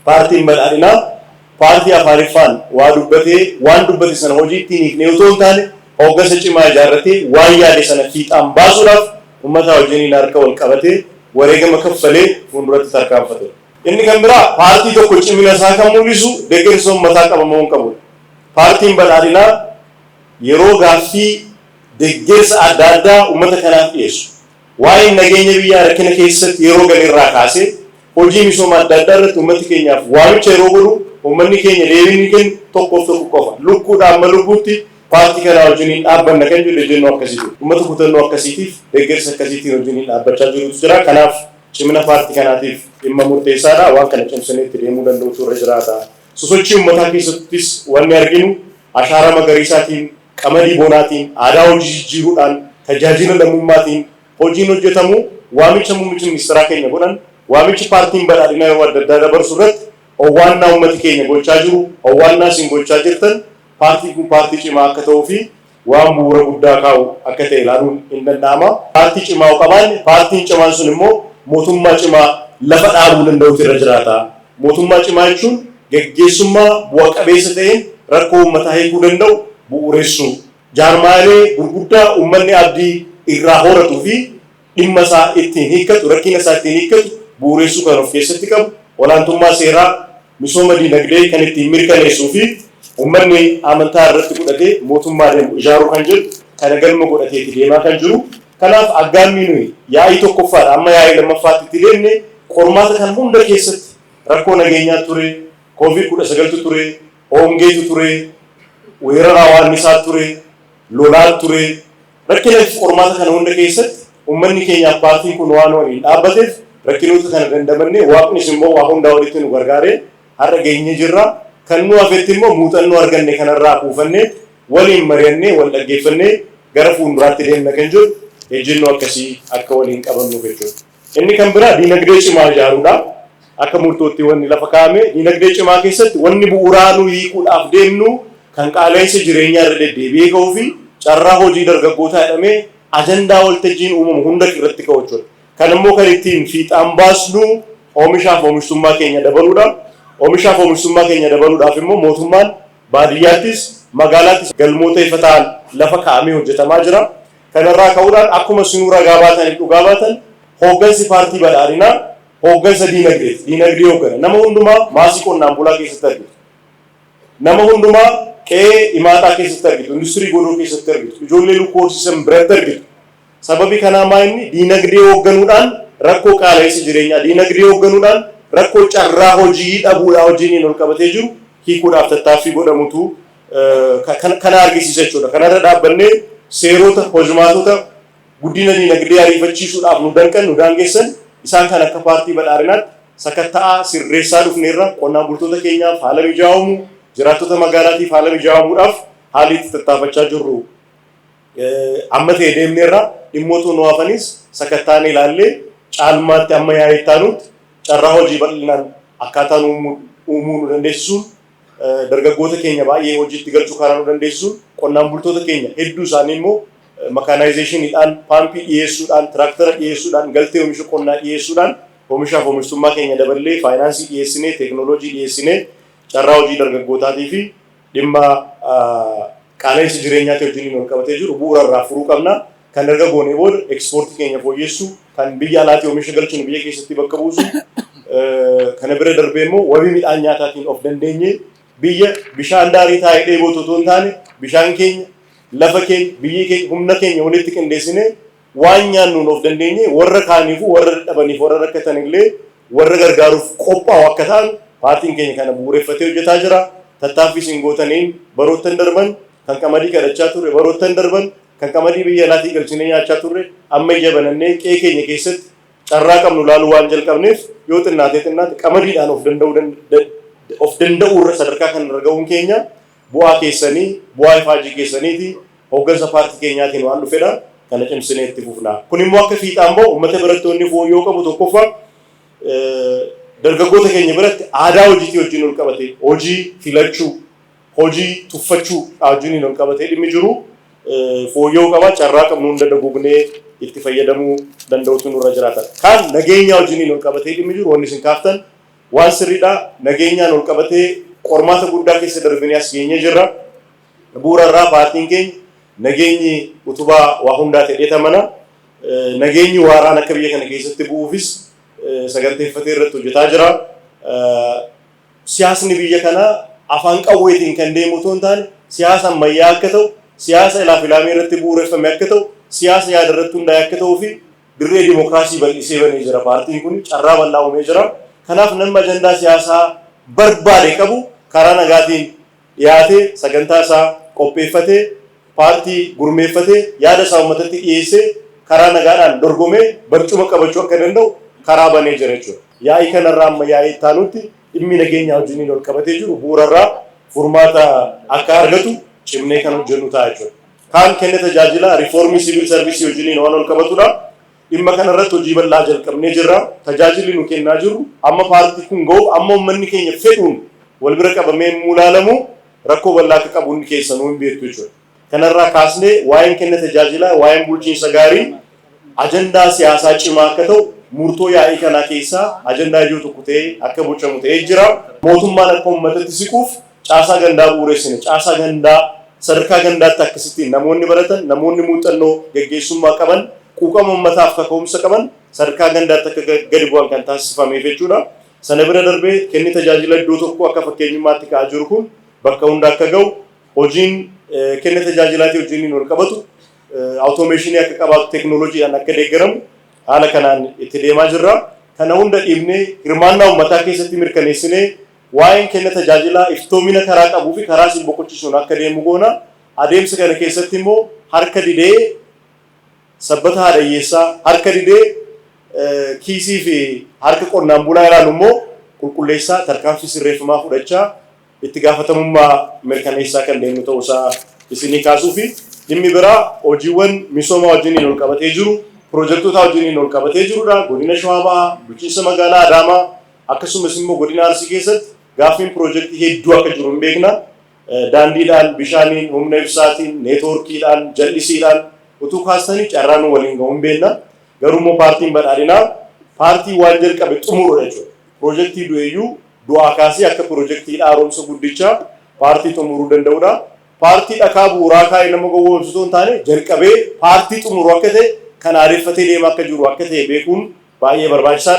paartiin badhaadhinaa paartii Afaariffaan waan dubbate sana hojiitti hiiknee otoo hin taane hooggansa cimaa ijaarratee waan yaade sana fiixaan baasuudhaaf uummata wajjiniin harka wal qabatee wareegama kaffalee fuulduratti tarkaanfate. Inni kan biraa paartii tokko cimina isaa kan mul'isu deeggarsa uummataa qabamuu hin qabu. Paartiin badhaadhinaa yeroo gaaffii deeggarsa adda addaa uummata kanaaf dhiyeessu. Waa'ee nageenya biyyaa rakkina keessatti yeroo galirraa kaasee hojii misooma adda addaa irratti uummati keenyaaf waamicha yeroo godhu uummanni keenya deebiin kennu tokkoof tokko qofa. Lukkuudhaan amma lubbuutti paartii kana wajjiniin dhaabbanna kan jedhu ejjennoo akkasiiti. Uummata kutannoo akkasiitiif deeggarsa akkasiitiin wajjiniin dhaabbachaa jirutu jira. Kanaaf cimina paartii kanaatiif dhimma murteessaadha. Waan kana cimsinee itti deemuu danda'utu irra jiraata. Sosochii uummataa keessattis wanni arginu ashaara magariisaatiin, qamadii bonaatiin, aadaa hojii jijjiiruudhaan, tajaajila lammummaatiin hojiin hojjetamu waamicha muummichi ministeeraa keenya godhan waamichi paartiin badhaadhinaa yeroo adda addaa dabarsu irratti owwaannaa uummati keenya gochaa jiru, owwaannaa isin gochaa jirtan paartiin kun paartii cimaa akka ta'uu fi waan bu'uura guddaa kaa'u akka ta'e ilaaluun hin danda'ama. Paartii cimaa qabaanne paartiin cimaan sun immoo mootummaa cimaa lafa dhaabuu danda'utu irra jiraata. Mootummaa cimaa jechuun geggeessummaa bu'a qabeessa ta'een rakkoo uummataa hiikuu danda'u bu'uureessuu. Jaarmaalee gurguddaa uummanni abdii irraa horatuu fi dhimma isaa ittiin hiikkatu, rakkina isaa ittiin hiikkatu bu'uureessuu kan of keessatti qabu, olaantummaa seeraa, misooma dinagdee kan ittiin mirkaneessuu fi uummanni amantaa irratti godhatee mootummaa deemu ijaaruu kan jedhu kana galma godhateeti deemaa kan jiru. Kanaaf aggaammi nuyi yaa'ii tokkoffaadha amma yaa'ii lammaffaatti itti deemne qormaata kan hunda keessatti rakkoo nageenyaa ture, COVID-19 ture, hongeetu ture, weerara hawaannisaa ture, lolaa ture. Rakkina qormaata kana hunda keessatti uummanni keenyaaf paartiin kun waan waliin dhaabbateef rakkinoota kana dandamannee waaqnis immoo waa hundaa walitti nu gargaaree har'a geenye jirra. Kan nu hafetti immoo muuxannoo arganne kanarraa kuufannee waliin mari'annee wal dhaggeeffannee gara fuulduraatti deemna kan jiru ejjennoo akkasii akka waliin qabannuuf jechuudha. Inni kan biraa diinagdee cimaa ijaaruudha. Akka murtootti wanni lafa kaa'ame diinagdee cimaa keessatti wanni bu'uuraa nu hiikuudhaaf deemnu kan qaala'insa jireenyaa irra deddeebi'ee ka'uu fi carraa hojii dargaggootaa jedhamee ajandaa waltajjiin uumamu hunda irratti ka'u jechuudha. Kan immoo kan ittiin fiixaan baasnu oomishaaf oomishtummaa keenya dabaluudha. Oomishaaf oomishtummaa keenya dabaluudhaaf immoo mootummaan baadiyyaattis magaalaattis galmoota ifa ta'an lafa kaa'amee hojjetamaa jira. Kanarraa ka'uudhaan akkuma sinuu ragaa baataniif dhugaa baatan hooggansi paartii badhaadhinaa hooggansa diinagdeeti. Diinagdee hooggana. Nama hundumaa maasii qonnaan bulaa keessatti argitu. Nama hundumaa qe'ee imaataa keessatti argitu. Industirii godoo keessatti argitu. Ijoollee lukkuu horsiisan biratti argitu. Sababii kanaa inni diinagdee hoogganuudhaan rakkoo qaala'insa jireenyaa, diinagdee hoogganuudhaan rakkoo carraa hojii dhabuudhaa hojiin ol qabatee jiru hiikuudhaaf tattaaffii godhamutu kana argisiisa jechuudha. Kanarra dhaabbannee seerota hojimaatota guddina diinagdee ariifachiisuudhaaf nu danqan nu daangessan isaan kan akka paartii badhaadhinaatti sakatta'aa sirreessaa dhufneerra qonnaan bultoota keenyaaf haala mijaa'amu, jiraattota magaalaatiif haala mijaa'amuudhaaf haalli itti tattaafachaa jirru amma ta'e deemneerra dhimmoota nu hafanis sakattaan ilaallee caalmaatti amma yaa'ee taanutti carraa hojii bal'inaan akkaataan uumuu nu dandeessisuun dargaggoota keenya baay'ee hojiitti galchuu karaa nu dandeessisuun qonnaan bultoota keenya hedduu isaanii immoo makaanaayizeeshiniidhaan paampii dhiyeessuudhaan tiraaktara dhiyeessuudhaan galtee oomisha qonnaa dhiyeessuudhaan oomishaaf oomishtummaa keenya daballee faayinaansii dhiyeessinee teeknooloojii dhiyeessinee carraa hojii dargaggootaatii fi dhimma qaala'insa jireenyaatii wajjin wal qabatee jiru bu'uura irraa furuu qabna. Kan erga goonee booda ekspoortii keenya fooyyessu, kan biyya alaatii oomisha galchuun biyya keessatti bakka buusu, kana bira darbee immoo wabii midhaan nyaataatiin of dandeenye biyya bishaan daarii taa'ee dheebotu otoo hin taane bishaan keenya, lafa keenya, biyyi keenya, humna keenya walitti qindeessinee waan nyaannuun of dandeenye warra kaaniifu warra dadhabaniif warra rakkatan illee warra gargaaruuf qophaa'u akka ta'an paartiin keenya kana bu'uureffatee hojjetaa jira. Tattaaffii isin gootaniin baroottan darban kan qamadii kadhachaa turre, baroottan darban kan qamadii biyya alaatii galchinee nyaachaa turre amma ija banannee qe'ee keenya keessatti carraa qabnu laaluu waan jalqabneef yoo xinnaate qamadiidhaan of danda'uu irra sadarkaa kan irra ga'uun keenya bu'aa keessanii, bu'aa ifaajii keessaniiti hooggansa paartii keenyaatiin waan dhufedha. Kana cimsinee itti fufna. Kun immoo akka fiixaan bahu uummata biratti wanni fooyyoo qabu tokkoffaa dargaggoota keenya biratti aadaa hojiitii wajjin ol qabatee hojii filachuu, hojii tuffachuu wajjin ol qabatee dhimmi jiru fooyyoo qaba. Carraa qabnu hunda daguugnee itti fayyadamuu danda'utu nurra jiraata. Kan nageenya wajjin ol qabatee dhimmi jiru wanni isin kaaftan waan sirriidha nageenyaan ol qabatee qormaata guddaa keessa darbinee as geenye jirra. Bu'uurarraa paartiin keenya nageenyi utubaa waa hundaa ta'ee tamana nageenyi waaraan akka biyya kana keessatti bu'uufis saganteeffatee irratti hojjetaa jira. Siyaasni biyya kana afaan qawweetiin kan deemu otoo hin taane siyaasa ammayyaa akka ta'u, siyaasa ilaafilaamee irratti bu'uureffame akka ta'u, siyaasa yaada irratti hundaa'e akka ta'uu fi dirree dimookiraasii bal'isee banee jira. Paartiin kun carraa bal'aa uumee jira. Kanaaf namni ajandaa siyaasaa barbaade qabu karaa nagaatiin dhiyaatee sagantaa isaa qopheeffatee paartii gurmeeffatee yaada isaa uummatatti dhiyeessee karaa nagaadhaan dorgomee barcuma qabachuu akka danda'u karaa banee jira jechuudha. Yaa'ii kanarraa amma yaa'ii taanutti dhimmi nageenyaa wajjiniin ol qabatee jiru bu'uurarraa furmaata akka argatu cimnee kan hojjennu ta'a jechuudha. Kaan kenna tajaajila riifoormii siviil sarviisii wajjiniin waan ol qabatudha. Dhimma kanarratti hojii bal'aa jalqabnee jirra. Tajaajilli nu kennaa jirru amma paartii kun ga'u amma uummanni keenya fedhuun wal bira qabamee ilaalamu rakkoo bal'aa akka qabu hundi keessanuu hin beektu jechuudha. Kanarraa kaasnee waa'een kenna tajaajilaa, waa'een bulchiinsa gaarii ajandaa siyaasaa cimaa akka ta'u murtoo yaa'ii kanaa keessaa ajandaa ijoo tokko ta'ee akka bocamu ta'ee jira. Mootummaan akka uummatatti siquuf caasaa gandaa bu'uureessine, caasaa gandaa sadarkaa gandaatti akkasittiin namoonni baratan, namoonni muuxannoo gaggeessummaa qaban, quuqama uummataaf kaka'umsa qaban sadarkaa gandaatti akka gadi bu'an kan taasifameef jechuudha. Sana bira darbee kenni tajaajila iddoo tokko akka fakkeenyummaatti ka'aa jiru kun bakka hunda akka ga'u hojiin kenna tajaajilaatii wajjiniin wal qabatu automation akka qabaatu teknooloojiidhaan akka deeggaramu haala kanaan itti deemaa jirra. Kana hunda dhiibnee hirmaannaa uummataa keessatti mirkaneessinee waa'een kenna tajaajilaa iftoomina karaa qabuu fi karaa isin boqochiisuun akka deemu goona. Adeemsa kana keessatti immoo harka didee sabbata haadhayyeessaa harka didee kiisii fi harka qonnaan bulaa ilaalu immoo qulqulleessaa tarkaanfii sirreeffamaa fudhachaa itti gaafatamummaa mirkaneessaa kan deemu ta'uusaa isinii kaasuu fi dhimmi biraa hojiiwwan misoomaa wajjiniin ol qabatee jiru piroojektota wajjiniin ol qabatee jirudha. Godina Shawaa Bahaa, bulchiinsa magaalaa Adaamaa akkasumas immoo godina Arsii keessatti gaaffiin piroojektii hedduu akka jiru hin beekna. Daandiidhaan, bishaaniin, humna ibsaatiin, neetwoorkiidhaan, jal'isiidhaan utuu kaastanii carraan waliin ga'uu hin beekna. Garuu immoo paartiin badhaadhinaa paartii waan jalqabe xumurudha jechuudha. Piroojektii du'eeyyuu du'aa kaasee akka piroojektii haaromsa guddichaa paartii xumuruu danda'udha. Paartii dhakaa bu'uuraa kaa'ee nama gowwoomsitoo hin taane jalqabee paartii xumuru akka ta'e kan aadeffatee deema akka jiru akka ta'e beekuun baay'ee barbaachisaadha.